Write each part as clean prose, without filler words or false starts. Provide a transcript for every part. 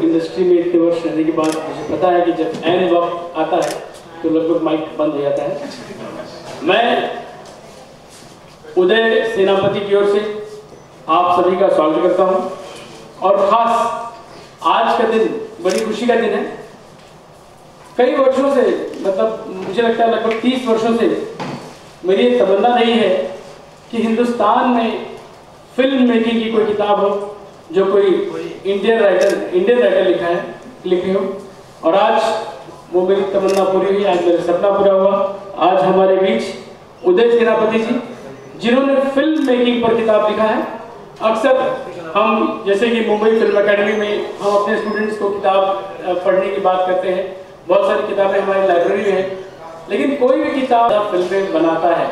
Industry में इतने वर्ष रहने के बाद मुझे पता है कि जब एन वक्त आता है तो लगभग माइक बंद हो जाता है। मैं उदय सेनापति की ओर से आप सभी का स्वागत करता हूं और खास आज का दिन बड़ी खुशी का दिन है। कई वर्षों से, मतलब मुझे लगता है लगभग 30 वर्षों से मेरी एक तमन्ना रही है कि हिंदुस्तान में फिल्म मेकिंग की कोई किताब हो जो कोई इंडियन राइटर लिखे हो, और आज वो मेरी तमन्ना पूरी हुई, आज मेरा सपना पूरा हुआ। आज हमारे बीच उदय सेनापति जी, जिन्होंने फिल्म मेकिंग पर किताब लिखा है। अक्सर हम जैसे कि मुंबई फिल्म एकेडमी में हम अपने स्टूडेंट्स को किताब पढ़ने की बात करते हैं, बहुत सारी किताबें हमारी लाइब्रेरी में हैं, लेकिन कोई भी किताब फिल्में बनाता है।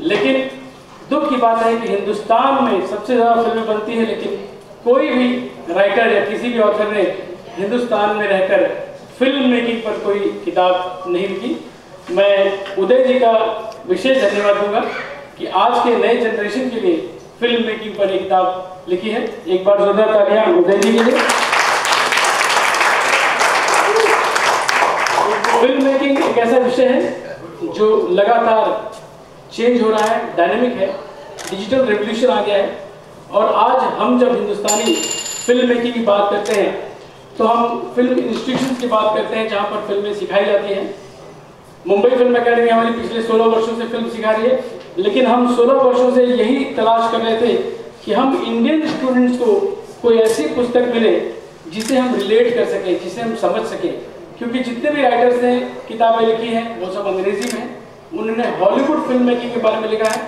लेकिन दुख की बात है कि हिंदुस्तान में सबसे ज़्यादा फिल्में बनती है, लेकिन कोई भी राइटर या किसी भी ऑथर ने हिंदुस्तान में रहकर फिल्म मेकिंग पर कोई किताब नहीं लिखी। मैं उदय जी का विशेष धन्यवाद दूंगा कि आज के नए जनरेशन के लिए फिल्म मेकिंग पर एक किताब लिखी है। एक बार जोरदार तालियां उदय जी के लिए। फिल्म मेकिंग एक ऐसा विषय है जो लगातार चेंज हो रहा है, डायनेमिक है, डिजिटल रेवोल्यूशन आ गया है। और आज हम जब हिंदुस्तानी फिल्म मेकिंग की बात करते हैं तो हम फिल्म इंस्टीट्यूशंस की बात करते हैं जहां पर फिल्में सिखाई जाती हैं। मुंबई फिल्म एकेडमी हमारी पिछले 16 वर्षों से फिल्म सिखा रही है, लेकिन हम 16 वर्षों से यही तलाश कर रहे थे कि हम इंडियन स्टूडेंट्स को कोई ऐसी पुस्तक मिले जिसे हम रिलेट कर सकें, जिसे हम समझ सकें। क्योंकि जितने भी राइटर्स ने किताबें लिखी हैं वो सब अंग्रेजी में, उन्होंने हॉलीवुड फिल्म मेकिंग के बारे में लिखा है।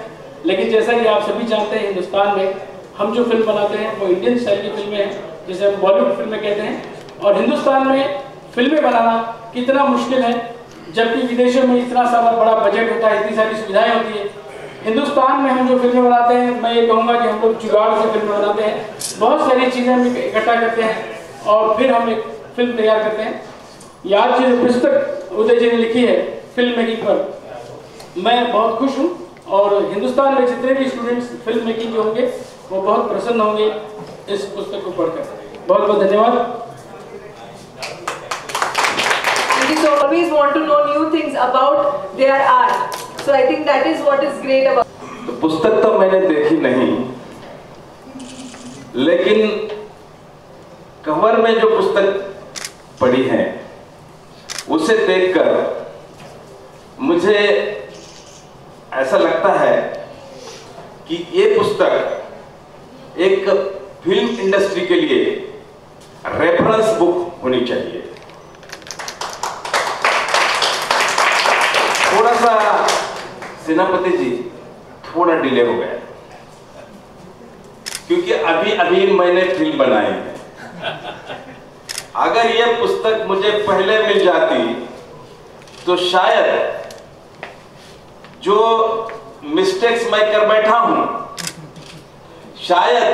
लेकिन जैसा कि आप सभी जानते हैं, हिंदुस्तान में हम जो फिल्म बनाते हैं वो इंडियन स्टाइल की फिल्में हैं, जिसे हम बॉलीवुड फिल्में कहते हैं। और हिंदुस्तान में फिल्में बनाना कितना मुश्किल है, जबकि विदेशों में इतना सारा बड़ा बजट होता है, इतनी सारी सुविधाएं होती है। हिंदुस्तान में हम जो फिल्में बनाते हैं, मैं ये कहूँगा कि हम लोग जुगाड़ से फिल्में बनाते हैं, बहुत सारी चीज़ें हम इकट्ठा करते हैं और फिर हम एक फिल्म तैयार करते हैं। याद जो पुस्तक उदय जी ने लिखी है फिल्म मेकिंग पर, मैं बहुत खुश हूँ और हिंदुस्तान में जितने भी स्टूडेंट्स फिल्म मेकिंग के होंगे वो बहुत प्रसन्न होंगे इस पुस्तक को पढ़कर। बहुत बहुत धन्यवाद। So always want to know new things about their art. So I think that is what is great about. तो पुस्तक तो मैंने देखी नहीं, लेकिन कवर में जो पुस्तक पढ़ी है उसे देखकर मुझे ऐसा लगता है कि ये पुस्तक एक फिल्म इंडस्ट्री के लिए रेफरेंस बुक होनी चाहिए। थोड़ा सा सेनापति जी थोड़ा डिले हो गया, क्योंकि अभी अभी मैंने फिल्म बनाई है। अगर यह पुस्तक मुझे पहले मिल जाती तो शायद जो मिस्टेक्स मैं कर बैठा हूं, शायद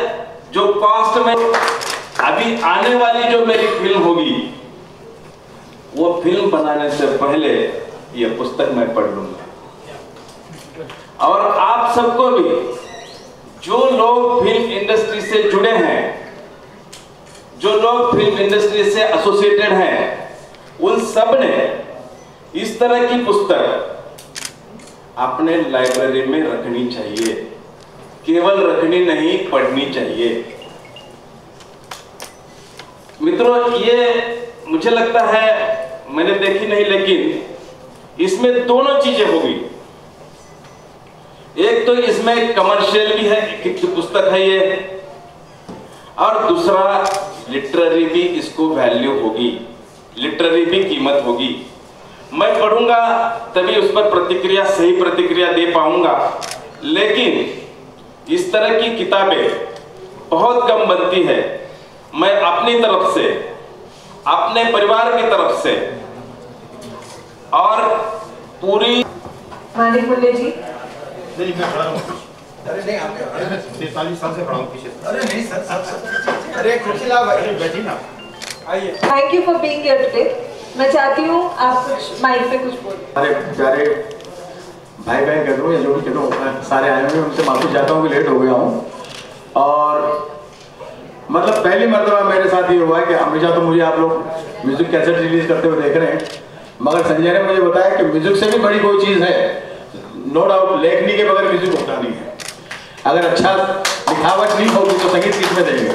जो पास्ट में अभी आने वाली जो मेरी फिल्म होगी, वो फिल्म बनाने से पहले यह पुस्तक मैं पढ़ लूंगा। और आप सबको भी, जो लोग फिल्म इंडस्ट्री से जुड़े हैं, जो लोग फिल्म इंडस्ट्री से एसोसिएटेड हैं, उन सब ने इस तरह की पुस्तक अपने लाइब्रेरी में रखनी चाहिए। केवल रखनी नहीं, पढ़नी चाहिए। मित्रों, ये मुझे लगता है, मैंने देखी नहीं, लेकिन इसमें दोनों चीजें होगी। एक तो इसमें कमर्शियल भी है कि पुस्तक है ये, और दूसरा लिटरेरी भी इसको वैल्यू होगी, लिटरेरी भी कीमत होगी। मैं पढ़ूंगा तभी उस पर प्रतिक्रिया, सही प्रतिक्रिया दे पाऊंगा। लेकिन इस तरह की किताबें बहुत कम बनती है। मैं अपनी तरफ से, अपने परिवार की तरफ से और पूरी मानिक मुल्ले जी। नहीं, मैं खड़ा हूँ। अरे नहीं, आप 43 साल से खड़ा हूँ पीछे। अरे नहीं सर, अरे कुर्सी लाओ भाई, बैठी ना, आइए। Thank you for being here today. मैं चाहती हूँ आप कुछ माइक पे कुछ बोलें। अरे प्यारे भाई बहन कह दो या जो भी कह दो, सारे आए हुए, उनसे माफी चाहता हूँ कि लेट हो गया हूँ। और मतलब पहली मर्तबा मेरे साथ ये हुआ है कि हमेशा तो मुझे आप लोग म्यूजिक कैसेट रिलीज करते हुए देख रहे हैं, मगर संजय ने मुझे बताया कि म्यूजिक से भी बड़ी कोई चीज़ है, नो डाउट, लेखनी के बगैर म्यूजिक होता नहीं है। अगर अच्छा लिखावट नहीं होगी तो संगीत किस में देंगे।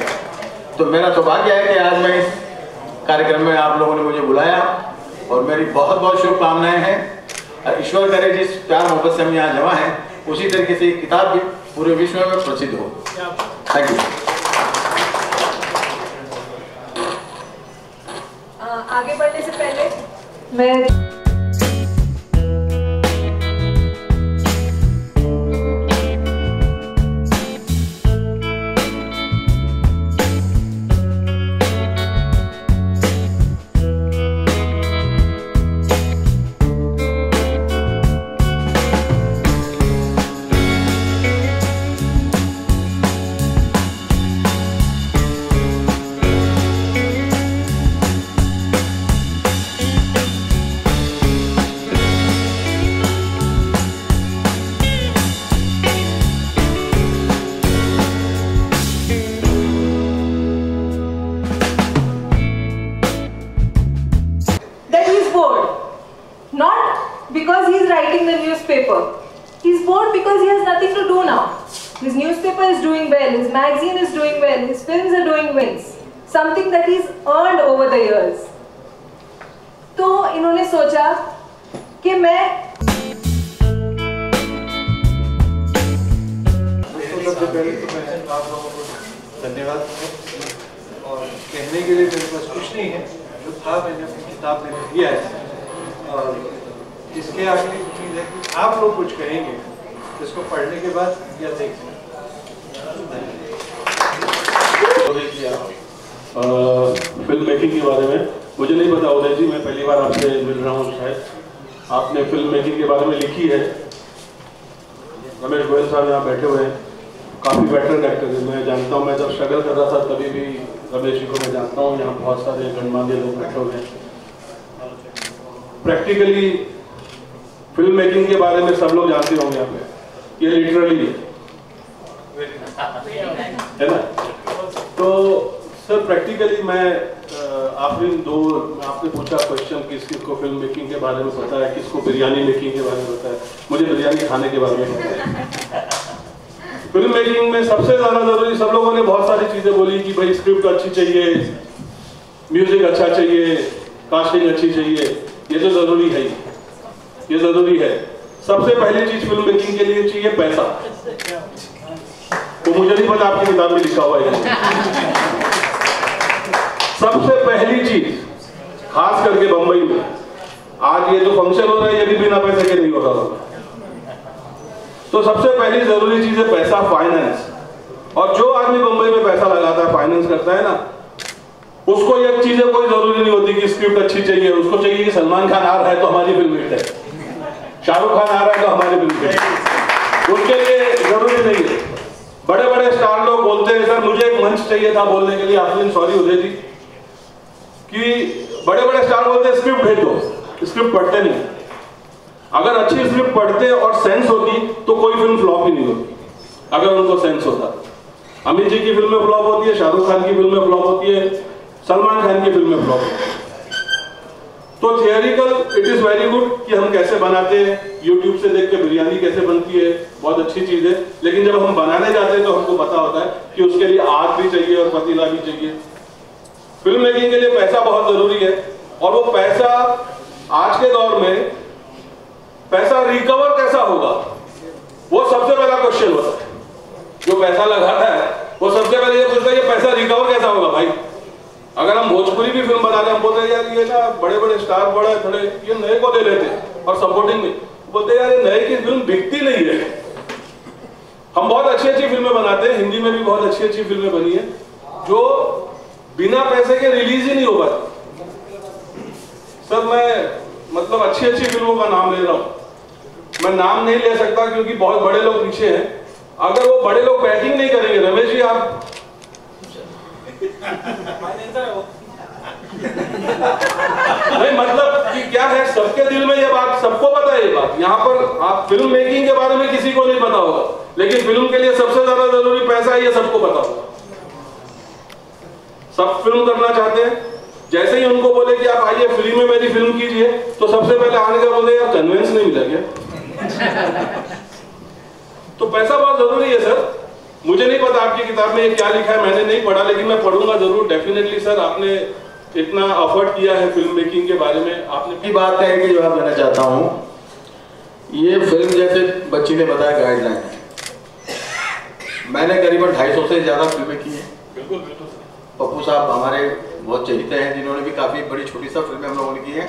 तो मेरा सौभाग्य है कि आज मैं इस कार्यक्रम में आप लोगों ने मुझे बुलाया और मेरी बहुत बहुत शुभकामनाएं हैं। ईश्वर करे जिस प्यार मोहब्बत से हम यहाँ जमा हैं उसी तरीके से एक किताब भी पूरे विश्व में प्रसिद्ध हो। Thank you. आगे बढ़ने से पहले मैं because he is writing the newspaper. He's bored because he has nothing to do now. His newspaper is doing well, his magazine is doing well, his films are doing well. Something that he's earned over the years. तो इन्होंने सोचा कि मैं धन्यवाद और कहने के लिए मेरे पास कुछ नहीं है, जो था मैंने अपनी किताब में दिया है और इसके आगे उम्मीद है कि आप लोग कुछ कहेंगे इसको पढ़ने के बाद या देखने। फिल्म मेकिंग के बारे में मुझे नहीं पता उदय जी, मैं पहली बार आपसे मिल रहा हूँ। शायद आपने फिल्म मेकिंग के बारे में लिखी है। रमेश गोयल साहब यहाँ बैठे हुए हैं, काफ़ी वेटरन एक्टर है, मैं जानता हूँ। मैं जब स्ट्रगल कर रहा था तभी भी रमेश जी को मैं जानता हूँ। यहाँ बहुत सारे गणमान्य लोग बैठे हुए हैं। प्रैक्टिकली फिल्म मेकिंग के बारे में सब लोग जानते होंगे यहाँ पे, ये लिटरली है ना। तो सर प्रैक्टिकली मैं आपने पूछा क्वेश्चन किस किसको फिल्म मेकिंग के बारे में पता है, किसको बिरयानी मेकिंग के बारे में पता है। मुझे बिरयानी खाने के बारे में पता है। फिल्म मेकिंग में सबसे ज्यादा जरूरी, सब लोगों ने बहुत सारी चीजें बोली कि भाई स्क्रिप्ट अच्छी चाहिए, म्यूजिक अच्छा चाहिए, कास्टिंग अच्छी चाहिए। ये तो जरूरी है ही, ये जरूरी है। सबसे पहली चीज फिल्म मेकिंग के लिए चाहिए पैसा। तो मुझे नहीं पता आपकी किताब में लिखा हुआ है। सबसे पहली चीज, खास करके बंबई में आज ये जो फंक्शन हो रहा है ये भी बिना पैसे के नहीं हो रहा होगा। तो सबसे पहली जरूरी चीज है पैसा, फाइनेंस। और जो आदमी बंबई में पैसा लगाता है, फाइनेंस करता है ना, उसको ये चीजें कोई जरूरी नहीं होती कि स्क्रिप्ट अच्छी चाहिए। उसको चाहिए कि सलमान खान आ रहा है तो हमारी फिल्म हिट है, शाहरुख खान आ रहा है तो हमारी फिल्म हिट है। उसके लिए जरूरी नहीं है। बड़े बड़े स्टार लोग बोलते हैं सर मुझे एक मंच चाहिए था बोलने के लिए। आपने सॉरी उदय जी कि बड़े बड़े स्टार बोलते हैं स्क्रिप्ट भेज दो, स्क्रिप्ट पढ़ते नहीं। अगर अच्छी स्क्रिप्ट पढ़ते और सेंस होती तो कोई फिल्म फ्लॉप ही नहीं होती। अगर उनको सेंस होता, अमित जी की फिल्म में फ्लॉप होती है, शाहरुख खान की फिल्म में फ्लॉप होती है, सलमान खान की फिल्म में फ्लॉप होती है। तो थियरिकल इट इज वेरी गुड कि हम कैसे बनाते हैं, यूट्यूब से देख के बिरयानी कैसे बनती है, बहुत अच्छी चीज है। लेकिन जब हम बनाने जाते हैं तो हमको पता होता है कि उसके लिए आग भी चाहिए और पतीला भी चाहिए। फिल्म मेकिंग के लिए पैसा बहुत जरूरी है। और वो पैसा आज के दौर में पैसा रिकवर कैसा होगा, वो सबसे बड़ा क्वेश्चन होता है। जो पैसा लगाता है वो सबसे पहले ये पूछता है ये पैसा रिकवर कैसा होगा। भाई अगर हम भोजपुरी भी फिल्म बना रहे हैं, हम बोलते हैं यार ये ना बड़े बड़े स्टार बड़े थोड़े ये नए को दे लेते हैं और सपोर्टिंग में बोलते हैं यार ये नए की फिल्म बिकती नहीं है। हम बहुत अच्छी अच्छी फिल्में बनाते हैं, हिंदी में भी बहुत अच्छी अच्छी फिल्में बनी है जो बिना पैसे के रिलीज ही नहीं हो पाती। सर मैं मतलब अच्छी अच्छी फिल्मों का नाम ले रहा हूं। मैं नाम नहीं ले सकता क्योंकि बहुत बड़े लोग पीछे हैं। अगर वो बड़े लोग बैटिंग नहीं करेंगे, रमेश जी आप नहीं मतलब कि क्या है, सबके दिल में ये बात, सबको पता है ये बात। यहाँ पर आप फिल्म मेकिंग के बारे में किसी को नहीं पता होगा, लेकिन फिल्म के लिए सबसे ज्यादा जरूरी पैसा है, ये सबको पता होगा। सब फिल्म करना चाहते हैं, जैसे ही उनको बोले कि आप आइए फ्री में मेरी फिल्म कीजिए, तो सबसे पहले आने का बोले यार कन्वेंस नहीं मिला क्या? तो पैसा बहुत जरूरी है सर। मुझे नहीं पता आपकी किताब में ये क्या लिखा है, मैंने नहीं पढ़ा, लेकिन मैं पढ़ूंगा जरूर डेफिनेटली। सर आपने इतना एफर्ट किया है फिल्म मेकिंग के बारे में, आपने की बात है कि जवाब देना चाहता हूँ। ये फिल्म जैसे बच्ची ने बताया गाइडलाइन है, मैंने करीबन 250 से ज्यादा फिल्में की हैं। बिल्कुल बिल्कुल। पप्पू साहब हमारे बहुत चहेते हैं, जिन्होंने भी काफी बड़ी छोटी सा फिल्में हम लोगों ने की हैं।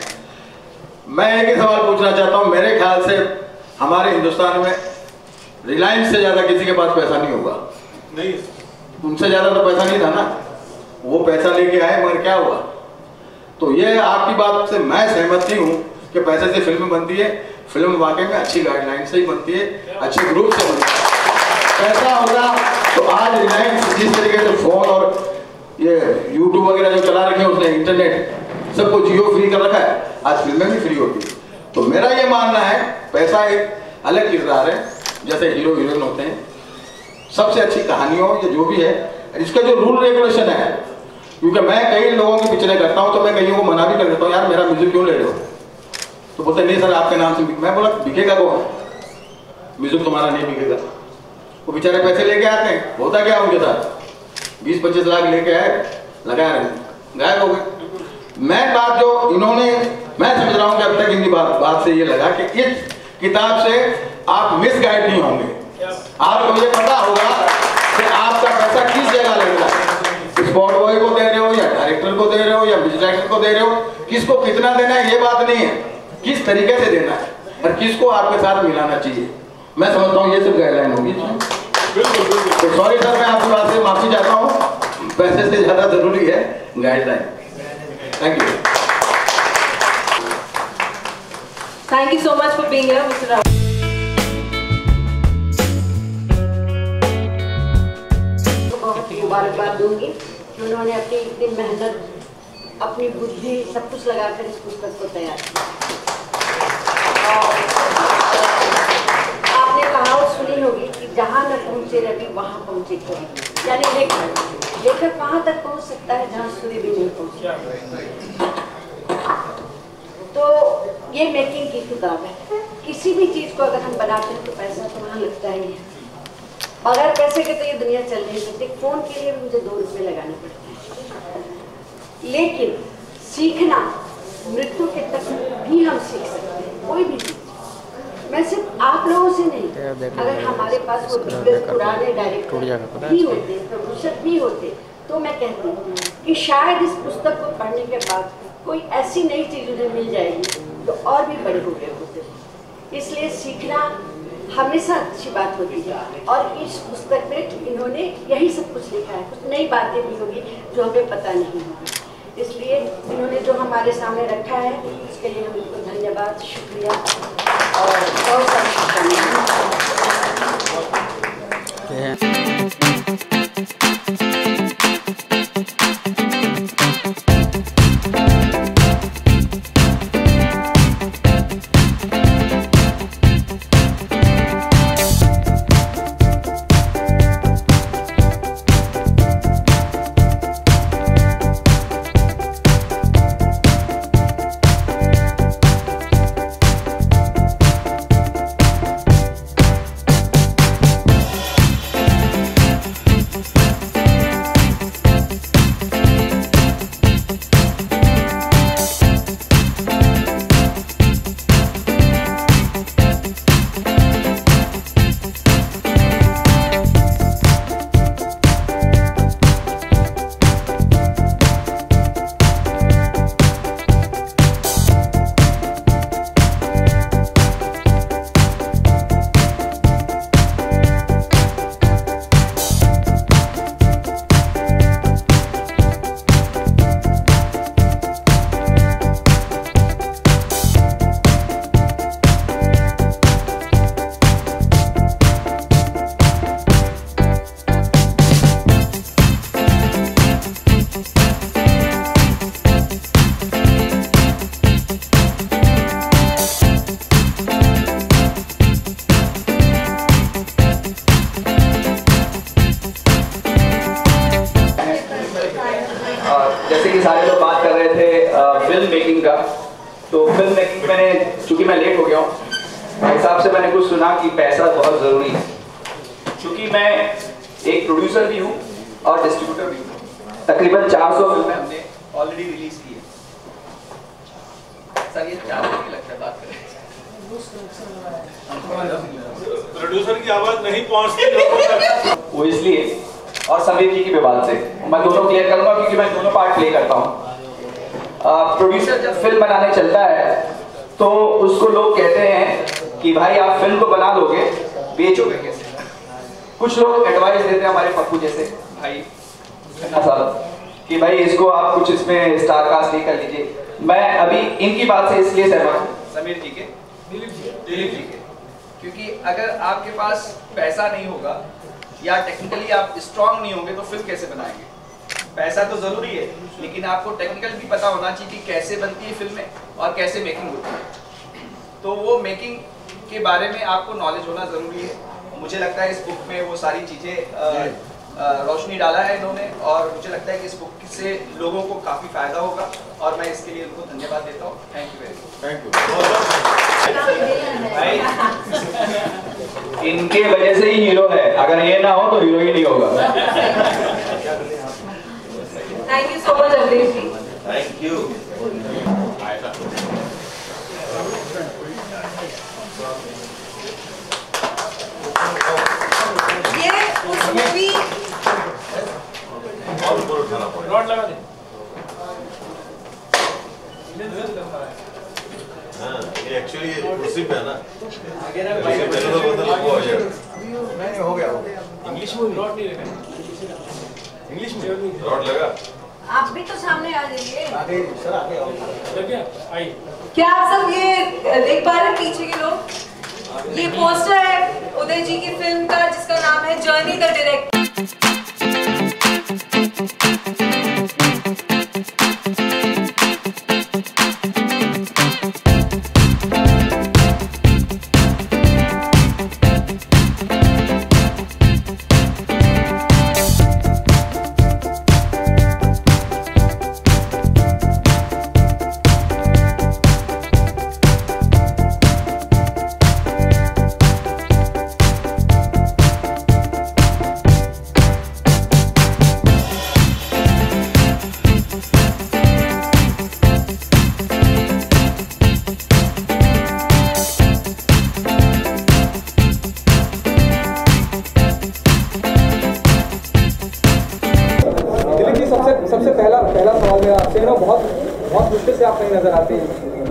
मैं एक ही सवाल पूछना चाहता हूँ, मेरे ख्याल से हमारे हिंदुस्तान में रिलायंस से ज्यादा किसी के पास पैसा नहीं होगा। नहीं, उनसे ज्यादा तो पैसा नहीं था ना, वो पैसा लेके आए, मगर क्या हुआ? तो ये आपकी बात से मैं सहमत नहीं हूँ कि पैसे से फिल्म बनती है। फिल्म वाकई में अच्छी गाइडलाइन से ही बनती है, अच्छे ग्रुप से बनती है। पैसा होगा तो आज रिलायंस जिस तरीके से फोन और ये यूट्यूब वगैरह जो चला रखे हैं, उसने इंटरनेट सबको जियो फ्री कर रखा है, आज फिल्में भी फ्री होती है। तो मेरा ये मानना है पैसा एक अलग किरदार है, जैसे हीरो हीरोइन होते हैं, सबसे अच्छी कहानियों या जो भी है इसका जो रूल रेगुलेशन है। क्योंकि मैं कई लोगों की पिक्चरें करता हूँ तो मैं कईयों को मना भी कर देता हूँ, यार मेरा म्यूजिक क्यों ले रहे हो? तो बोलते नहीं सर आपके नाम से। मैं बोला बिकेगा कौन? म्यूजिक तुम्हारा नहीं बिकेगा। वो बेचारे पैसे लेके आते हैं, होता क्या उनके साथ 20-25 लाख लेके आए, लगाया गायब हो गए। मैं बात जो इन्होंने, मैं समझ रहा हूँ कि अब तक इनकी बात से ये लगा कि इस किताब से आप मिसगाइड नहीं होंगे। आपको ये पता होगा कि आपका पैसा किस जगह लगेगा, स्पॉट बॉय को दे रहे हो या डायरेक्टर को दे रहे हो या म्यूजिक डायरेक्टर को दे रहे हो, किसको कितना देना है ये बात नहीं है, किस तरीके से देना है और किसको आपके साथ मिलाना चाहिए। मैं समझता हूँ ये सब गाइडलाइन होगी। तो सॉरी सर, मैं आपकी बात से माफी चाहता हूँ, पैसे से ज्यादा जरूरी है guideline. Thank you. Thank you so much for being here, Mr. Rao. बहुत मुबारकबाद दूंगी कि उन्होंने अपनी इतनी मेहनत, अपनी बुद्धि सब कुछ लगाकर इस पुस्तक को तैयार किया। और आपने कहावत सुनी होगी कि जहाँ न पहुँचे रवि वहाँ पहुँचे कवि, यानी लेखक वहाँ तक पहुँच सकता है जहाँ सूर्य भी नहीं पहुँचता। तो ये मेकिंग की किताब है। किसी भी चीज़ को अगर हम बनाते हैं तो पैसा तो वहाँ लगता ही है। बगैर पैसे के तो ये दुनिया चल नहीं सकती। फ़ोन के लिए मुझे 2 रुपये लगाने पड़ते हैं। लेकिन सीखना, मृत्यु के तक भी हम सीख सकते हैं, कोई भी चीज़। मैं सिर्फ आप लोगों से नहीं, अगर हमारे पास वो पुराने डायरेक्टर भी होते, प्रोड्यूसर भी होते, तो मैं कहती हूँ कि शायद इस पुस्तक को पढ़ने के बाद कोई ऐसी नई चीज़ उन्हें मिल जाएगी तो और भी बड़े हो गए होते। इसलिए सीखना हमेशा अच्छी बात होती है। और इस पुस्तक में इन्होंने यही सब कुछ लिखा है। कुछ नई बातें भी होगी जो हमें पता नहीं होगी, इसलिए इन्होंने जो हमारे सामने रखा है उसके लिए हम इनको धन्यवाद, शुक्रिया और बहुत सारी शुक्रिया। मेकिंग का। तो फिल्म मेकिंग मैंने, चूंकि मैं लेट हो गया हूँ, भाई साहब से मैंने कुछ सुना कि पैसा बहुत ज़रूरी है। चूंकि मैं एक प्रोड्यूसर भी हूँ और डिस्ट्रीब्यूटर भी हूँ, तकरीबन 400 फिल्में हमने ऑलरेडी रिलीज की है। सर ये 400 की लगता है बात करें, प्रोड्यूसर की आवाज नहीं पहुंचती वो इसलिए, और समीर जी की भी बात से मैं दोनों क्लियर करूंगा क्योंकि मैं दोनों पार्ट प्ले करता हूँ। प्रोड्यूसर जब फिल्म बनाने चलता है तो उसको लोग कहते हैं कि भाई आप फिल्म को बना लोगे, बेचोगे कैसे? कुछ लोग एडवाइस देते हैं, हमारे पप्पू जैसे भाई कि भाई इसको आप कुछ इसमें स्टार कास्ट नहीं कर लीजिए। मैं अभी इनकी बात से इसलिए सहमत हूँ, समीर जी के, दिलीप जी के, क्योंकि अगर आपके पास पैसा नहीं होगा या टेक्निकली आप स्ट्रांग नहीं होंगे तो फिल्म कैसे बनाएंगे? पैसा तो जरूरी है, लेकिन आपको टेक्निकल भी पता होना चाहिए कि कैसे बनती है फिल्में और कैसे मेकिंग होती है। तो वो मेकिंग के बारे में आपको नॉलेज होना जरूरी है। मुझे लगता है इस बुक में वो सारी चीजें रोशनी डाला है इन्होंने, और मुझे लगता है कि इस बुक से लोगों को काफी फायदा होगा, और मैं इसके लिए उनको धन्यवाद देता हूँ। Thank you very much. इनके वजह से ही हीरो है, अगर ये ना हो तो हीरो ही नहीं होगा। Thank you so much Avdhesh ji. Thank you. ये उस मूवी रॉड लगा दे। ये एक्चुअली कुर्सी पे है ना, नहीं हो गया इंग्लिश में रॉड नहीं लगा, इंग्लिश में रॉड लगा। आप भी तो सामने आ जाइए। आगे सर, आगे आओ। लग गया? आई। क्या आप सब ये देख पा रहे हैं पीछे के लोग? ये पोस्टर है उदय जी की फिल्म का जिसका नाम है जर्नी द डायरेक्ट। सबसे पहला सवाल मेरा आपसे है ना, बहुत मुश्किल से आप कहीं नजर आते हैं,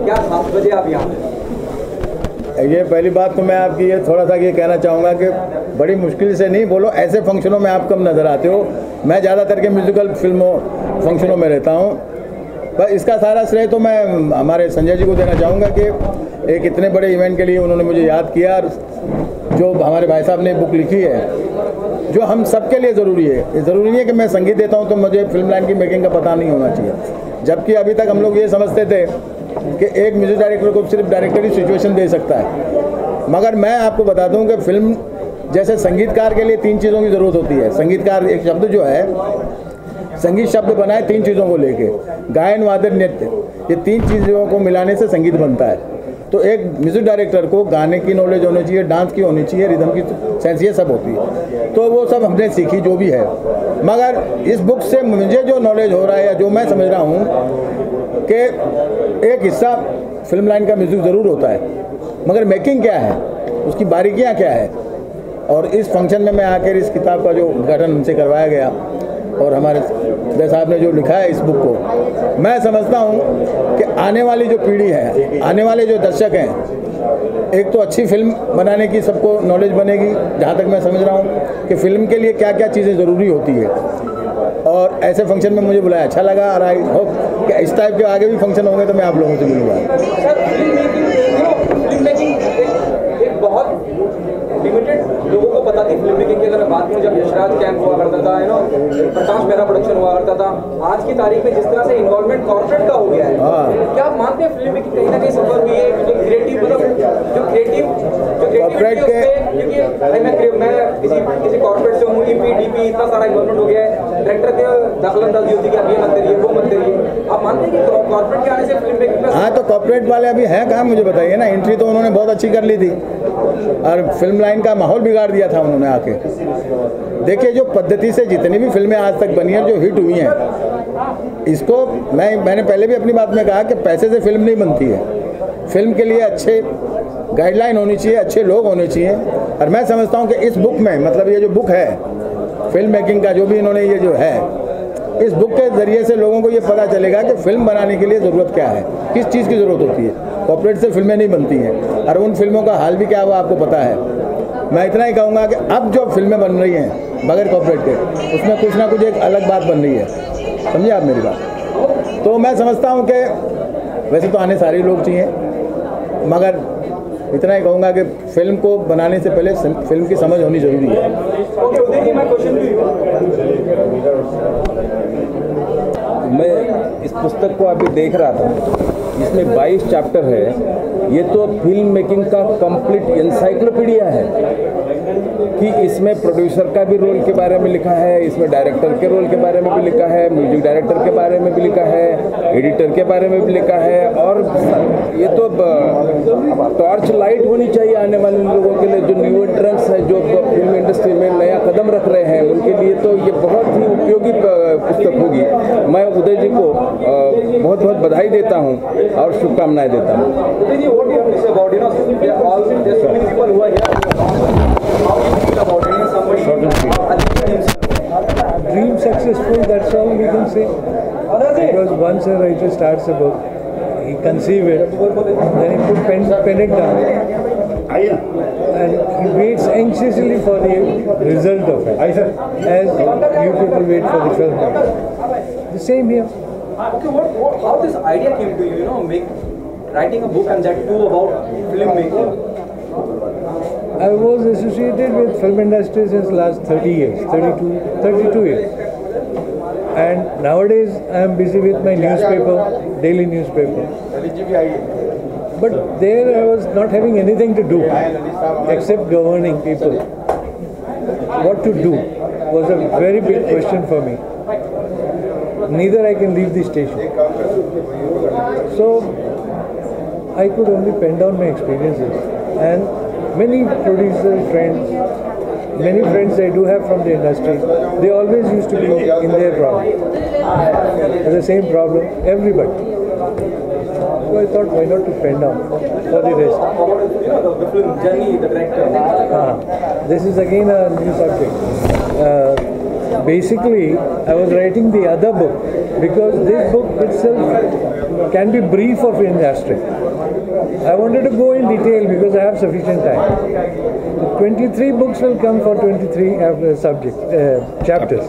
क्या 7 बजे आप यहाँ? ये पहली बात तो मैं आपकी ये थोड़ा सा ये कहना चाहूँगा कि बड़ी मुश्किल से नहीं बोलो, ऐसे फंक्शनों में आप कम नज़र आते हो। मैं ज़्यादातर के म्यूज़िकल फिल्मों फंक्शनों में रहता हूँ, बस इसका सारा श्रेय तो मैं हमारे संजय जी को देना चाहूँगा कि एक इतने बड़े इवेंट के लिए उन्होंने मुझे याद किया, और जो हमारे भाई साहब ने बुक लिखी है जो हम सबके लिए ज़रूरी है। ये ज़रूरी नहीं है कि मैं संगीत देता हूँ तो मुझे फिल्म लाइन की मेकिंग का पता नहीं होना चाहिए, जबकि अभी तक हम लोग ये समझते थे कि एक म्यूज़िक डायरेक्टर को सिर्फ डायरेक्टर ही सिचुएशन दे सकता है। मगर मैं आपको बता दूं कि फिल्म जैसे संगीतकार के लिए 3 चीज़ों की ज़रूरत होती है। संगीतकार एक शब्द जो है, संगीत शब्द बनाए 3 चीज़ों को लेके, गायन, वादन, नृत्य, ये 3 चीज़ों को मिलाने से संगीत बनता है। तो एक म्यूज़िक डायरेक्टर को गाने की नॉलेज होनी चाहिए, डांस की होनी चाहिए, रिदम की सेंस, ये सब होती है। तो वो सब हमने सीखी जो भी है। मगर इस बुक से मुझे जो नॉलेज हो रहा है या जो मैं समझ रहा हूँ कि एक हिस्सा फिल्म लाइन का म्यूज़िक ज़रूर होता है, मगर मेकिंग क्या है, उसकी बारीकियाँ क्या है। और इस फंक्शन में मैं आकर इस किताब का जो उद्घाटन हमसे करवाया गया और हमारे उदय साहब ने जो लिखा है इस बुक को, मैं समझता हूँ कि आने वाली जो पीढ़ी है, आने वाले जो दर्शक हैं, एक तो अच्छी फिल्म बनाने की सबको नॉलेज बनेगी, जहाँ तक मैं समझ रहा हूँ कि फिल्म के लिए क्या क्या चीज़ें ज़रूरी होती है। और ऐसे फंक्शन में मुझे बुलाया, अच्छा लगा, और आई होप कि इस टाइप के आगे भी फंक्शन होंगे तो मैं आप लोगों से मिलूँगा। फिल्म मेकिंग एक बहुत लिमिटेड लोगों को पता थी फिल्म मेकिंग की। अगर मैं बात करूँ, जब यशराज कैंप हुआ करता था, प्रकाश मेहरा प्रोडक्शन हुआ करता था, आज की तारीख में जिस तरह से इन्वॉल्वमेंट कॉर्पोरेट का हो गया है, क्या आप मानते हैं फिल्म मेकिंग कहीं ना कहीं सफल हुई है? जो क्रिएटिव जो क्रिएटिव क्योंकि मैं किसी कॉर्पोरेट से हूँ, EP, DP इतना सारा इन्वॉल्वमेंट हो गया है, डायरेक्टर के दखल अंदाजी होती है कि अब ये मत करिए, वो मत करिए। आप मानते हैं कि कॉर्पोरेट के आने से फिल्म मेकिंग में? हाँ, तो कॉर्पोरेट वाले अभी हैं कहाँ मुझे बताइए ना। एंट्री तो उन्होंने बहुत अच्छी कर ली थी और फिल्म लाइन का माहौल बिगाड़ दिया था उन्होंने आके। देखिए, जो पद्धति से जितनी भी फिल्में आज तक बनी हैं, जो हिट हुई हैं, इसको मैंने पहले भी अपनी बात में कहा कि पैसे से फिल्म नहीं बनती है। फिल्म के लिए अच्छे गाइडलाइन होनी चाहिए, अच्छे लोग होने चाहिए। और मैं समझता हूँ कि इस बुक में, मतलब ये जो बुक है फिल्म मेकिंग का, जो भी इन्होंने ये जो है, इस बुक के ज़रिए से लोगों को ये पता चलेगा कि फिल्म बनाने के लिए ज़रूरत क्या है, किस चीज़ की ज़रूरत होती है। कॉर्पोरेट से फिल्में नहीं बनती हैं और उन फिल्मों का हाल भी क्या हुआ आपको पता है। मैं इतना ही कहूँगा कि अब जो फिल्में बन रही हैं बगैर कॉर्पोरेट के, उसमें कुछ ना कुछ एक अलग बात बन रही है। समझिए आप मेरी बात। तो मैं समझता हूँ कि वैसे तो आने सारे लोग चाहिए, मगर इतना ही कहूँगा कि फिल्म को बनाने से पहले फिल्म की समझ होनी ज़रूरी है। मैं इस पुस्तक को अभी देख रहा था, इसमें 22 चैप्टर है। ये तो फिल्म मेकिंग का कंप्लीट एनसाइक्लोपीडिया है कि इसमें प्रोड्यूसर का भी रोल के बारे में लिखा है, इसमें डायरेक्टर के रोल के बारे में भी लिखा है, म्यूजिक डायरेक्टर के बारे में भी लिखा है, एडिटर के बारे में भी लिखा है। और ये तो टॉर्च लाइट होनी चाहिए आने वाले लोगों के लिए, जो न्यू एंट्रेंट्स है, जो फिल्म इंडस्ट्री में नया कदम रख रहे हैं, उनके लिए तो ये बहुत ही उपयोगी पुस्तक होगी। मैं उदय जी को बहुत बहुत बधाई देता हूँ और शुभकामनाएं देता हूँ। Dream successful, that's all we can say. Because once a writer starts a book, he conceives it, then he puts pen it down, and he waits anxiously for the result of it, as you people wait for the film. The same here. Okay, how this idea came to you? Writing a book and that too about filmmaking. I was associated with film industry since last 30 years, 32 years. And nowadays I am busy with my newspaper, daily newspaper. But there I was not having anything to do except governing people. What to do was a very big question for me. Neither I can leave the station. So I could only pen down my experiences. And many producer friends, many friends I do have from the industry, they always used to be in their problem. The same problem, everybody. So I thought, why not to pen down for the rest. The film journey, the director. This is again a new subject. Basically, I was writing the other book because this book itself can be brief of industry. I wanted to go in detail because I have sufficient time. The 23 books will come for 23 chapters.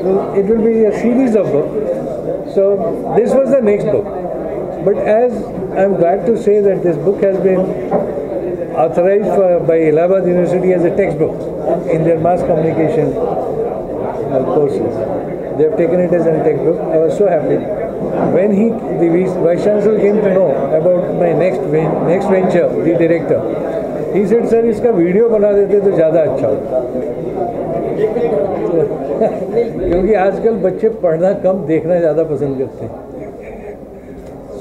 So it will be a series of books. So this was the next book. But as I am glad to say that this book has been authorized by Allahabad University as a textbook in their mass communication courses. They have taken it as a textbook. I was so happy. When the Vice Chancellor came to know about my next venture, the director, he said, "Sir, इसका video बना देते तो ज़्यादा अच्छा होता." क्योंकि आजकल बच्चे पढ़ना कम, देखना ज़्यादा पसंद करते हैं.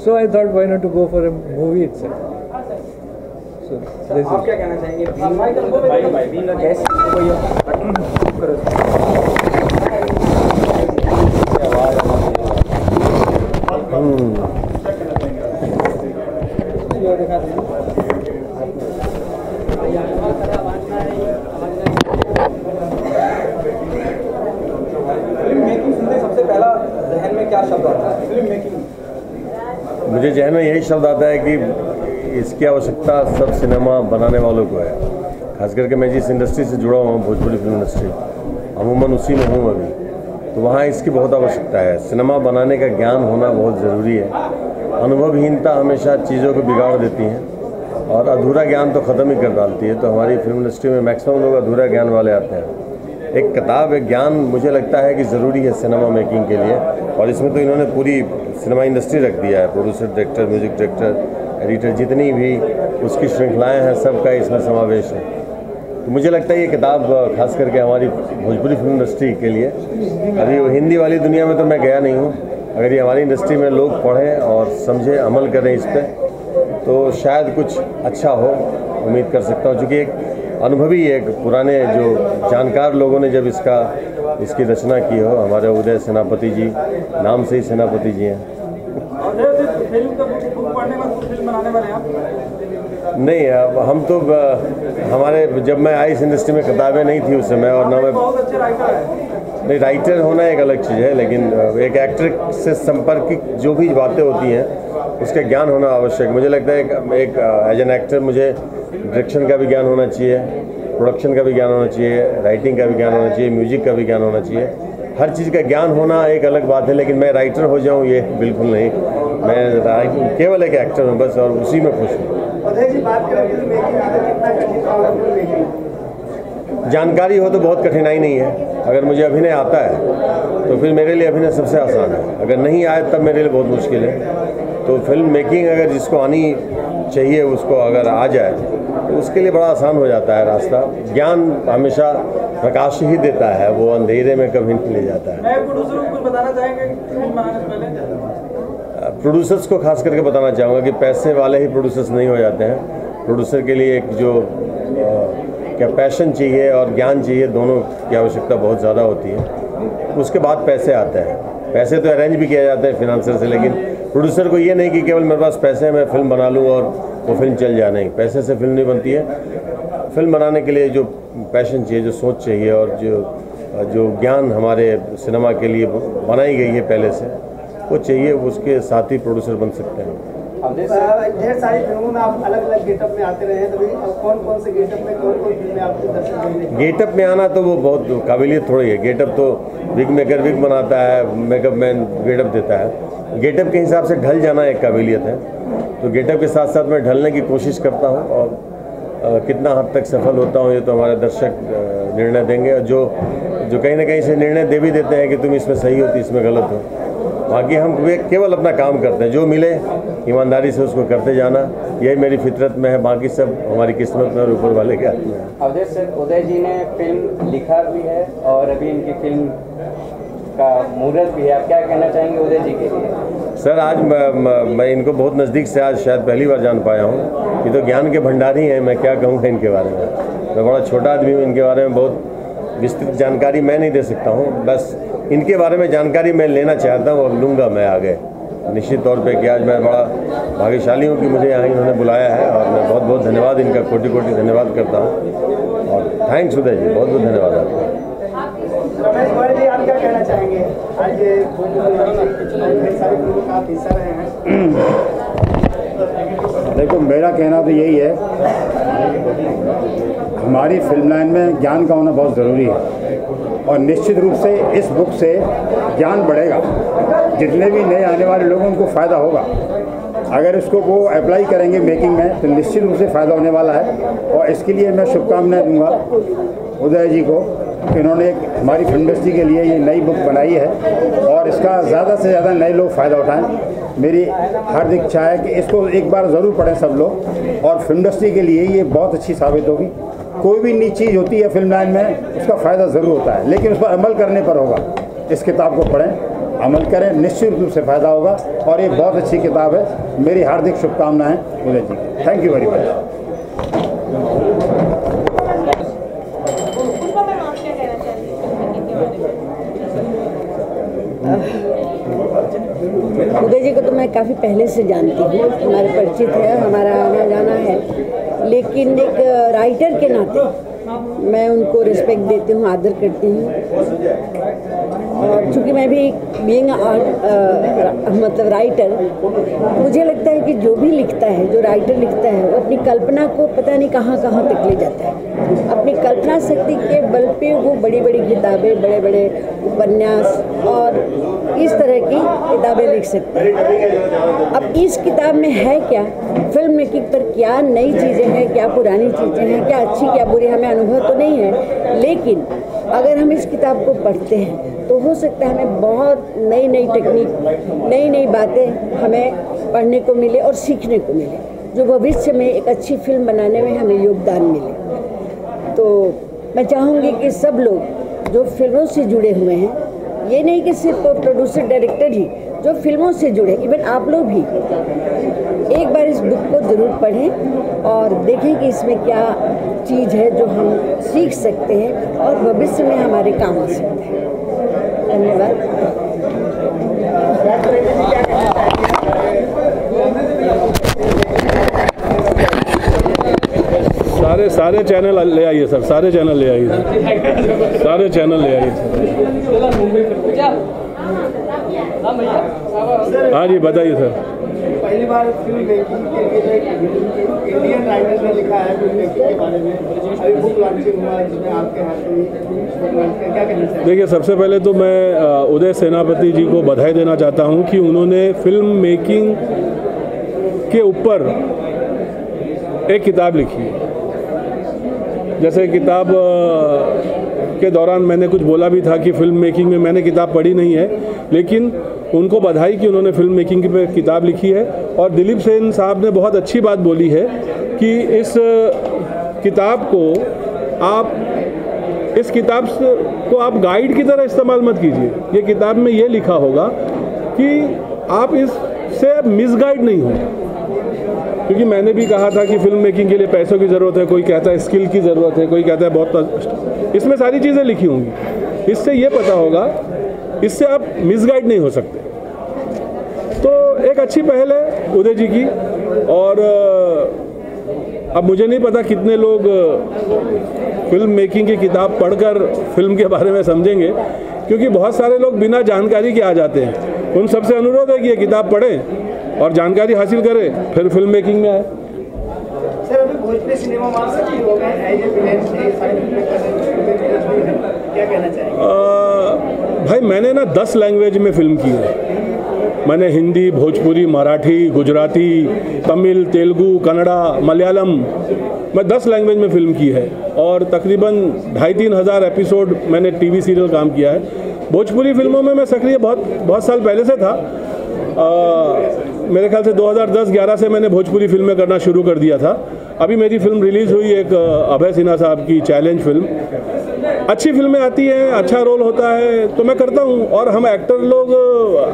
So I thought, why not to go for a movie itself? So this is. आप क्या कहना चाहेंगे? Being a guest, सबसे पहला जहन में क्या शब्द आता है? Film making. मुझे जहन में यही शब्द आता है कि इसकी आवश्यकता सब सिनेमा बनाने वालों को है. खास करके मैं जिस इंडस्ट्री से जुड़ा हुआ हूँ, भोजपुरी फिल्म इंडस्ट्री, अमूमन उसी में हूँ अभी, तो वहाँ इसकी बहुत आवश्यकता है. सिनेमा बनाने का ज्ञान होना बहुत ज़रूरी है. अनुभवहीनता हमेशा चीज़ों को बिगाड़ देती है और अधूरा ज्ञान तो ख़त्म ही कर डालती है. तो हमारी फिल्म इंडस्ट्री में मैक्सिमम लोग अधूरा ज्ञान वाले आते हैं. एक किताब, एक ज्ञान मुझे लगता है कि ज़रूरी है सिनेमा मेकिंग के लिए. और इसमें तो इन्होंने पूरी सिनेमा इंडस्ट्री रख दिया है. Producer, director, music director, editor, जितनी भी उसकी श्रृंखलाएँ हैं, सबका इसमें समावेश है. तो मुझे लगता है ये किताब खास करके हमारी भोजपुरी फिल्म इंडस्ट्री के लिए, अभी हिंदी वाली दुनिया में तो मैं गया नहीं हूँ, अगर ये हमारी इंडस्ट्री में लोग पढ़ें और समझें, अमल करें इस पर, तो शायद कुछ अच्छा हो, उम्मीद कर सकता हूँ। चूँकि एक अनुभवी, एक पुराने जो जानकार लोगों ने जब इसकी रचना की हो, हमारे उदय सेनापति जी, नाम से ही सेनापति जी हैं। नहीं, अब हम तो हमारे जब मैं आई इस इंडस्ट्री में किताबें नहीं थी उस समय, और ना मैं नहीं, राइटर होना एक अलग चीज़ है, लेकिन एक एक्टर से संपर्क जो भी बातें होती हैं उसका ज्ञान होना आवश्यक। मुझे लगता है एक एज एन एक्टर मुझे डायरेक्शन का भी ज्ञान होना चाहिए, प्रोडक्शन का भी ज्ञान होना चाहिए, राइटिंग का भी ज्ञान होना चाहिए, म्यूजिक का भी ज्ञान होना चाहिए। हर चीज़ का ज्ञान होना एक अलग बात है, लेकिन मैं राइटर हो जाऊं ये बिल्कुल नहीं। मैं केवल एक एक्टर हूं बस, और उसी में खुश हूँ। जानकारी हो तो बहुत कठिनाई नहीं है। अगर मुझे अभिनय आता है तो फिर मेरे लिए अभिनय सबसे आसान है, अगर नहीं आए तब मेरे लिए बहुत मुश्किल है। तो फिल्म मेकिंग अगर जिसको आनी चाहिए उसको अगर आ जाए तो उसके लिए बड़ा आसान हो जाता है रास्ता। ज्ञान हमेशा प्रकाश ही देता है, वो अंधेरे में कभी नहीं ले जाता है। मैं प्रोड्यूसर को कुछ बताना चाहेंगे फिल्म बनाने से पहले? प्रोड्यूसर्स को खास करके बताना चाहूँगा कि पैसे वाले ही प्रोड्यूसर्स नहीं हो जाते हैं। प्रोड्यूसर के लिए एक जो क्या पैशन चाहिए और ज्ञान चाहिए, दोनों की आवश्यकता बहुत ज़्यादा होती है। उसके बाद पैसे आते हैं। पैसे तो अरेंज भी किया जाता है फिनांसर से, लेकिन प्रोड्यूसर को ये नहीं कि केवल मेरे पास पैसे हैं मैं फिल्म बना लूँ और वो फिल्म चल जाए। नहीं, पैसे से फिल्म नहीं बनती है। फिल्म बनाने के लिए जो पैशन चाहिए, जो सोच चाहिए, और जो ज्ञान हमारे सिनेमा के लिए बनाई गई है पहले से, वो चाहिए। उसके साथ ही प्रोड्यूसर बन सकते हैं। ढेर सारी फिल्मों में आप अलग अलग गेटअप में आते रहे हैं, तो कौन कौन से गेटअप में कौन कौन फिल्में आपके दर्शक देंगे? गेटअप में आना तो वो बहुत काबिलियत थोड़ी है। गेटअप तो विग मेकर विग बनाता है, मेकअप मैन गेटअप देता है। गेटअप के हिसाब से ढल जाना एक काबिलियत है। तो गेटअप के साथ साथ मैं ढलने की कोशिश करता हूँ, और कितना हद तक सफल होता हूँ ये तो हमारे दर्शक निर्णय देंगे। और जो कहीं ना कहीं से निर्णय दे भी देते हैं कि तुम इसमें सही हो तो इसमें गलत हो। बाकी हम केवल अपना काम करते हैं, जो मिले ईमानदारी से उसको करते जाना, यही मेरी फितरत में है। बाकी सब हमारी किस्मत में और ऊपर वाले के हाथ में है। अवधेश सर, उदय जी ने फिल्म लिखा भी है और अभी इनकी फिल्म का मुहूर्त भी है, आप क्या कहना चाहेंगे उदय जी के लिए? सर, आज मैं इनको बहुत नज़दीक से आज शायद पहली बार जान पाया हूँ। ये तो ज्ञान के भंडारी हैं, मैं क्या कहूँगा इनके बारे में। मैं बड़ा छोटा आदमी हूँ, इनके बारे में बहुत विस्तृत जानकारी मैं नहीं दे सकता हूँ। बस इनके बारे में जानकारी मैं लेना चाहता हूँ और लूँगा मैं आगे निश्चित तौर पे। कि आज मैं बड़ा भाग्यशाली हूँ कि मुझे यहाँ इन्होंने बुलाया है, और मैं बहुत बहुत धन्यवाद इनका, कोटि कोटि धन्यवाद करता हूँ। और थैंक्स उदय जी, बहुत बहुत धन्यवाद आपका। रमेश गौड़ जी, आप क्या कहना चाहेंगे? आज ये ढेर सारी फिल्मों का आप हिस्सा रहे हैं। देखो, मेरा कहना तो यही है, हमारी फिल्म लाइन में ज्ञान का होना बहुत ज़रूरी है, और निश्चित रूप से इस बुक से ज्ञान बढ़ेगा। जितने भी नए आने वाले लोगों को फ़ायदा होगा। अगर इसको वो अप्लाई करेंगे मेकिंग में तो निश्चित रूप से फ़ायदा होने वाला है। और इसके लिए मैं शुभकामनाएं दूंगा उदय जी को कि उन्होंने एक हमारी फिल्म इंडस्ट्री के लिए ये नई बुक बनाई है, और इसका ज़्यादा से ज़्यादा नए लोग फ़ायदा उठाएं। मेरी हार्दिक इच्छा है कि इसको एक बार ज़रूर पढ़ें सब लोग, और फिल्म इंडस्ट्री के लिए ये बहुत अच्छी साबित होगी। कोई भी नई चीज़ होती है फिल्म लाइन में, उसका फ़ायदा ज़रूर होता है, लेकिन उस पर अमल करने पर होगा। इस किताब को पढ़ें, अमल करें, निश्चित रूप से फ़ायदा होगा। और ये बहुत अच्छी किताब है। मेरी हार्दिक शुभकामनाएं उदय जी की। Thank you very much. Uday ji को तो मैं काफ़ी पहले से जानती हूँ, हमारे परिचित है, हमारा आना जाना है। लेकिन एक राइटर के नाते मैं उनको रिस्पेक्ट देती हूँ, आदर करती हूँ। और चूँकि मैं भी बीइंग मतलब राइटर, मुझे लगता है कि जो भी लिखता है, जो राइटर लिखता है, वो अपनी कल्पना को पता नहीं कहाँ कहाँ तक ले जाता है। अपनी कल्पना शक्ति के बल पे वो बड़ी बड़ी किताबें, बड़े बड़े उपन्यास और इस तरह की किताबें लिख सकते हैं। अब इस किताब में है क्या, फिल्म मेकिंग पर क्या नई चीज़ें हैं, क्या पुरानी चीज़ें हैं, क्या अच्छी क्या बुरी, हमें अनुभव तो नहीं है। लेकिन अगर हम इस किताब को पढ़ते हैं तो हो सकता है हमें बहुत नई नई टेक्निक, नई नई बातें हमें पढ़ने को मिले और सीखने को मिले, जो भविष्य में एक अच्छी फिल्म बनाने में हमें योगदान मिले। तो मैं चाहूँगी कि सब लोग जो फिल्मों से जुड़े हुए हैं, ये नहीं कि सिर्फ प्रोड्यूसर डायरेक्टर ही, जो फिल्मों से जुड़े, इवन आप लोग भी एक बार इस बुक को ज़रूर पढ़ें और देखें कि इसमें क्या चीज़ है जो हम सीख सकते हैं और भविष्य में हमारे काम आ सकते हैं। धन्यवाद। सारे चैनल ले आइए सर, सारे चैनल ले आइए सर, सारे चैनल ले आइए सर। हाँ जी बताइए सर। पहली बार फिल्म मेकिंग के इंडियन राइटर्स ने लिखा है फिल्म मेकिंग के बारे में, अभी बुक लॉन्चिंग हुआ जिसमें आपके हाथ में बुक लॉन्च क्या कहना चाहिए? देखिए, सबसे पहले तो मैं उदय सेनापति जी को बधाई देना चाहता हूं कि उन्होंने फिल्म मेकिंग के ऊपर एक किताब लिखी है। जैसे किताब के दौरान मैंने कुछ बोला भी था कि फिल्म मेकिंग में मैंने किताब पढ़ी नहीं है, लेकिन उनको बधाई कि उन्होंने फिल्म मेकिंग पे किताब लिखी है। और दिलीप सेन साहब ने बहुत अच्छी बात बोली है कि इस किताब को आप गाइड की तरह इस्तेमाल मत कीजिए। ये किताब में ये लिखा होगा कि आप इससे मिसगाइड नहीं हो, क्योंकि मैंने भी कहा था कि फिल्म मेकिंग के लिए पैसों की ज़रूरत है, कोई कहता है स्किल की ज़रूरत है, कोई कहता है बहुत, इसमें सारी चीज़ें लिखी होंगी। इससे ये पता होगा, इससे आप मिसगाइड नहीं हो सकते। तो एक अच्छी पहल है उदय जी की। और अब मुझे नहीं पता कितने लोग फिल्म मेकिंग की किताब पढ़कर फिल्म के बारे में समझेंगे, क्योंकि बहुत सारे लोग बिना जानकारी के आ जाते हैं। उन सबसे अनुरोध है कि ये किताब पढ़ें और जानकारी हासिल करें, फिर फिल्म मेकिंग में आए। सर, अभी भोजपुरी सिनेमा मान सक्सेस हो गए, एज ए फिल्म क्या कहना चाहेंगे? भाई मैंने ना 10 लैंग्वेज में फिल्म की है। मैंने हिंदी, भोजपुरी, मराठी, गुजराती, तमिल, तेलुगु, कन्नड़ा, मलयालम, मैं 10 लैंग्वेज में फ़िल्म की है। और तकरीबन 2,500-3 हज़ार एपिसोड मैंने टीवी सीरियल काम किया है। भोजपुरी फिल्मों में मैं सक्रिय बहुत साल पहले से था। मेरे ख्याल से 2010-11 से मैंने भोजपुरी फिल्में करना शुरू कर दिया था। अभी मेरी फिल्म रिलीज़ हुई एक अभय सिन्हा साहब की चैलेंज फिल्म। अच्छी फिल्में आती हैं, अच्छा रोल होता है तो मैं करता हूँ। और हम एक्टर लोग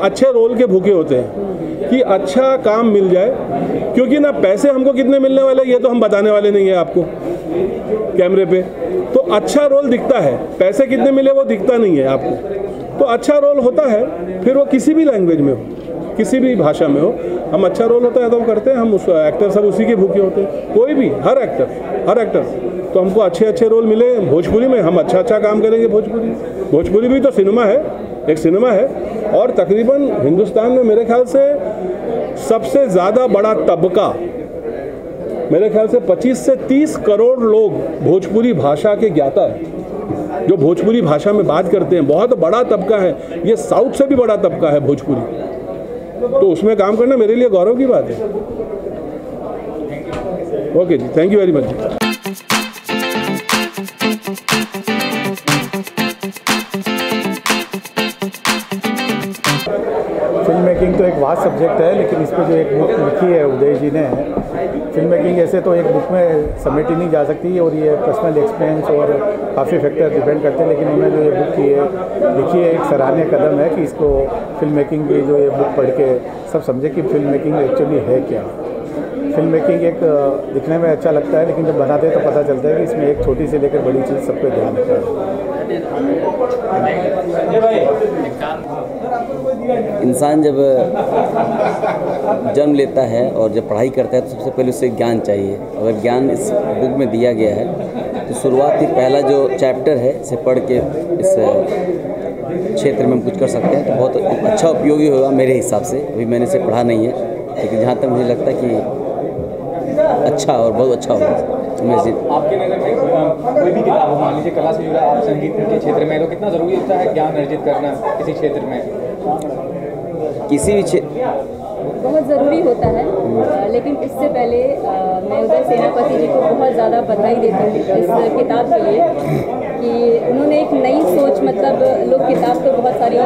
अच्छे रोल के भूखे होते हैं कि अच्छा काम मिल जाए, क्योंकि ना पैसे हमको कितने मिलने वाले ये तो हम बताने वाले नहीं है आपको कैमरे पे। तो अच्छा रोल दिखता है, पैसे कितने मिले वो दिखता नहीं है आपको। तो अच्छा रोल होता है, फिर वो किसी भी लैंग्वेज में हो, किसी भी भाषा में हो, हम अच्छा रोल होता है तो हम करते हैं। हम उस एक्टर सब उसी के भूखे होते हैं, कोई भी, हर एक्टर। तो हमको अच्छे रोल मिले भोजपुरी में, हम अच्छा काम करेंगे। भोजपुरी भी तो सिनेमा है, एक सिनेमा है। और तकरीबन हिंदुस्तान में मेरे ख्याल से सबसे ज़्यादा बड़ा तबका, मेरे ख्याल से 25 से 30 करोड़ लोग भोजपुरी भाषा के ज्ञाता है, जो भोजपुरी भाषा में बात करते हैं। बहुत बड़ा तबका है, ये साउथ से भी बड़ा तबका है भोजपुरी। तो उसमें काम करना मेरे लिए गौरव की बात है। ओके जी, thank you very much. Film making तो एक वास्ट सब्जेक्ट है, लेकिन इस पर जो एक बुक लिखी है उदय जी ने, फिल्म मेकिंग ऐसे तो एक बुक में समेटी नहीं जा सकती, और ये पर्सनल एक्सपीरियंस और काफ़ी फैक्टर डिपेंड करते हैं। लेकिन उन्होंने जो ये बुक लिखी है, एक सराहनीय कदम है कि इसको फिल्म मेकिंग की जो ये बुक पढ़ के सब समझे कि फिल्म मेकिंग एक्चुअली है क्या। फिल्म मेकिंग एक दिखने में अच्छा लगता है, लेकिन जब बनाते हैं तो पता चलता है कि इसमें एक छोटी से लेकर बड़ी चीज़ सब पे ध्यान रखा है। इंसान जब जन्म लेता है और जब पढ़ाई करता है तो सबसे पहले उसे ज्ञान चाहिए। अगर ज्ञान इस बुक में दिया गया है तो शुरुआती पहला जो चैप्टर है इसे पढ़ के इस क्षेत्र में हम कुछ कर सकते हैं तो बहुत अच्छा उपयोगी होगा मेरे हिसाब से। अभी मैंने इसे पढ़ा नहीं है, लेकिन जहाँ तक मुझे लगता है कि अच्छा और बहुत अच्छा होगा। आपके नज़र में कोई भी किताब हो, मान लीजिए कला से जुड़ा, आप संगीत के क्षेत्र में, तो कितना ज़रूरी होता है ज्ञान अर्जित करना किसी क्षेत्र में? किसी भी क्षेत्र बहुत ज़रूरी होता है। लेकिन इससे पहले मैं उदय सेनापति जी को बहुत ज़्यादा बधाई देती हूँ इस किताब के लिए कि उन्होंने एक नई सोच, मतलब लोग किताब तो बहुत सारी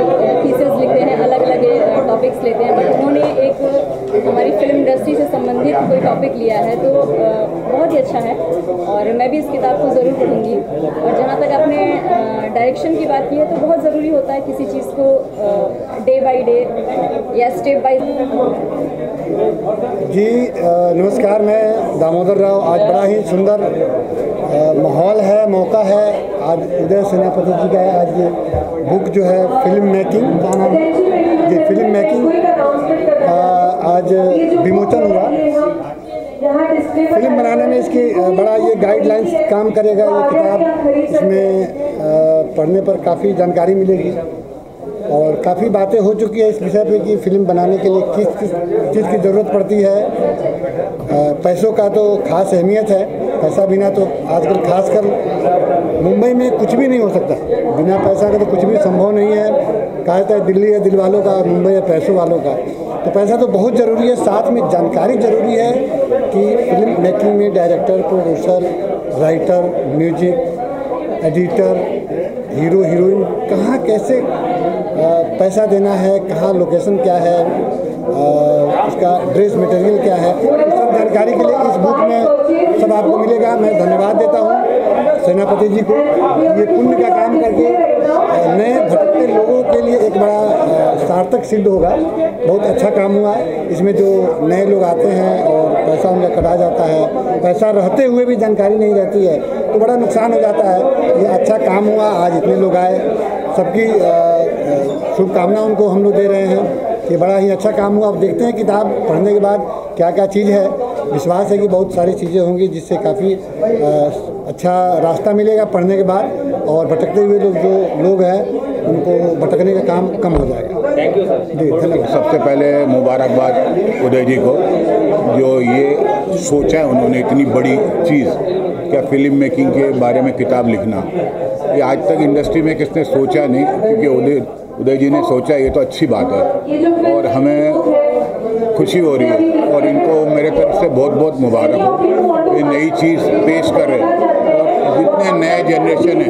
थीसिस लिखते हैं, अलग अलग टॉपिक्स लेते हैं, बट उन्होंने एक हमारी फिल्म इंडस्ट्री से संबंधित कोई टॉपिक लिया है, तो बहुत ही अच्छा है और मैं भी इस किताब को ज़रूर पढ़ूंगी। और जहाँ तक आपने डायरेक्शन की बात की है, तो बहुत ज़रूरी होता है किसी चीज़ को डे बाय डे या स्टेप बाय। जी नमस्कार, मैं दामोदर राव। आज बड़ा ही सुंदर माहौल है, मौका है। आज उदय सेनापति जी का है। आज ये बुक जो है फिल्म मेकिंग, क्या नाम है, ये फिल्म मेकिंग आज विमोचन हुआ। फिल्म बनाने में इसकी बड़ा ये गाइडलाइंस काम करेगा ये किताब। इसमें पढ़ने पर काफ़ी जानकारी मिलेगी और काफ़ी बातें हो चुकी है इस विषय पे कि फिल्म बनाने के लिए किस किस चीज़ की ज़रूरत पड़ती है। पैसों का तो खास अहमियत है, पैसा बिना तो आजकल खासकर मुंबई में कुछ भी नहीं हो सकता। बिना पैसा का तो कुछ भी संभव नहीं है। कहा जाता है दिल्ली है दिल वालों का, मुंबई है पैसों वालों का। तो पैसा तो बहुत ज़रूरी है, साथ में जानकारी ज़रूरी है कि फिल्म मेकिंग में director, producer, writer, music, editor, hero heroine कहाँ कैसे पैसा देना है, कहाँ लोकेशन क्या है, उसका ड्रेस मटेरियल क्या है, इस सब जानकारी के लिए इस बुक में सब आपको मिलेगा। मैं धन्यवाद देता हूँ सेनापति जी को। ये पुण्य का काम करके नए भटकते लोगों के लिए एक बड़ा सार्थक सिद्ध होगा। बहुत अच्छा काम हुआ है। इसमें जो नए लोग आते हैं और पैसा उनका कटा जाता है, पैसा रहते हुए भी जानकारी नहीं रहती है, तो बड़ा नुकसान हो जाता है। ये अच्छा काम हुआ, आज इतने लोग आए, सबकी शुभकामना उनको हम लोग दे रहे हैं। ये बड़ा ही अच्छा काम हुआ। अब देखते हैं किताब पढ़ने के बाद क्या क्या चीज़ है। विश्वास है कि बहुत सारी चीज़ें होंगी जिससे काफ़ी अच्छा रास्ता मिलेगा पढ़ने के बाद, और भटकते हुए लोग हैं उनको भटकने का काम कम हो जाएगा। Thank you sir. जी धन्यवाद। सबसे पहले मुबारकबाद उदय जी को, जो ये सोचा है उन्होंने इतनी बड़ी चीज़, क्या फिल्म मेकिंग के बारे में किताब लिखना। ये आज तक इंडस्ट्री में किसने सोचा नहीं, क्योंकि उदय जी ने सोचा, ये तो अच्छी बात है और हमें खुशी हो रही है। और इनको मेरे तरफ से बहुत बहुत मुबारक हो, ये नई चीज़ पेश कर रहे हैं। और जितने नए जनरेशन है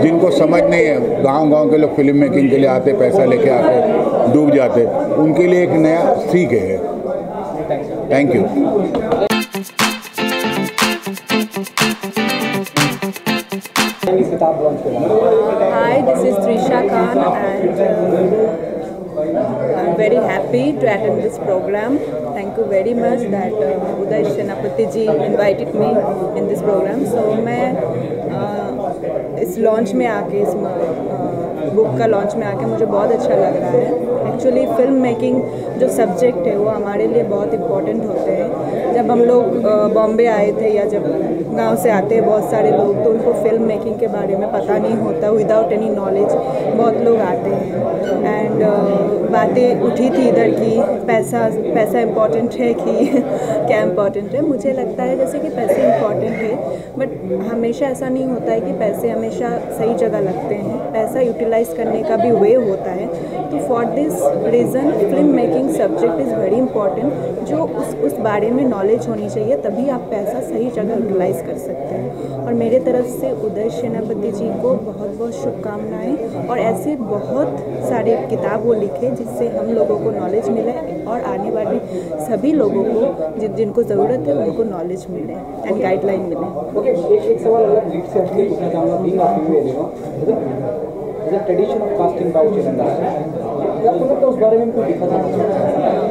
जिनको समझ नहीं है, गांव-गांव के लोग फिल्म मेकिंग के लिए आते, पैसा लेके आते, डूब जाते, उनके लिए एक नया सीख है। Thank you. Hi, this is Trisha Khan and I'm very happy to attend this program. Thank you very much that Uday Senapati ji invited me in this program. So मैं इस लॉन्च में आके, इस बुक का launch में आके मुझे बहुत अच्छा लग रहा है। एक्चुअली फिल्म मेकिंग जो सब्जेक्ट है वो हमारे लिए बहुत इम्पोर्टेंट होते हैं। जब हम लोग बॉम्बे आए थे या जब गांव से आते हैं बहुत सारे लोग, तो उनको फिल्म मेकिंग के बारे में पता नहीं होता, विदाउट एनी नॉलेज बहुत लोग आते हैं। एंड बातें उठी थी इधर की पैसा इम्पॉर्टेंट है कि क्या इम्पॉर्टेंट है। मुझे लगता है जैसे कि पैसे इम्पॉर्टेंट है, बट हमेशा ऐसा नहीं होता है कि पैसे हमेशा सही जगह लगते हैं। पैसा यूटिलाइज करने का भी वे होता है। तो for this reason film making subject is very important. जो उस बारे में नॉलेज होनी चाहिए, तभी आप पैसा सही जगह यूटिलाइज कर सकते हैं। और मेरे तरफ से उदय सेनापति जी को बहुत बहुत शुभकामनाएं, और ऐसे बहुत सारे किताब वो लिखे जिससे हम लोगों को नॉलेज मिले और आने वाले सभी लोगों को जिनको ज़रूरत है उनको नॉलेज मिले एंड गाइडलाइन मिले। एक सवाल अलग लीड से हटके पूछना चाहूँगा। Being a female, tradition of casting voucher in that, आपको लगता है उस बारे में कुछ लिखा था?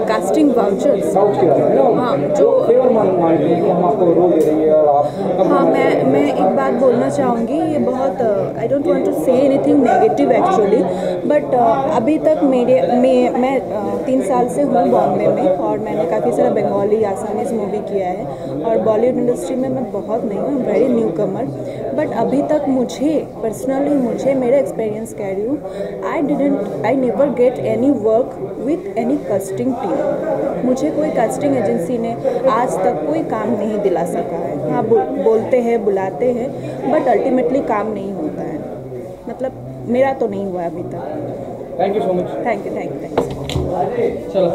कास्टिंग वाउचर्स, हाँ, जो फेवर मांगते हैं कि हम आपको रोल दे रही है और आप। हाँ, मैं एक बात बोलना चाहूँगी। ये बहुत I don't want to say anything negative actually, but अभी तक मैं 3 साल से हूँ बॉम्बे में, और मैंने काफ़ी सारा बंगाली आसामीज़ मूवी किया है। और बॉलीवुड इंडस्ट्री में मैं बहुत नहीं हूँ, वेरी न्यू कमर। बट अभी तक मुझे पर्सनली मेरा एक्सपीरियंस कह रही हूँ, I never get any work with any casting team. मुझे कोई कास्टिंग एजेंसी ने आज तक कोई काम नहीं दिला सका है। हाँ, बोलते हैं, बुलाते हैं, बट अल्टीमेटली काम नहीं होता है। मतलब मेरा तो नहीं हुआ अभी तक। Thank you so much. Thank you. चलो।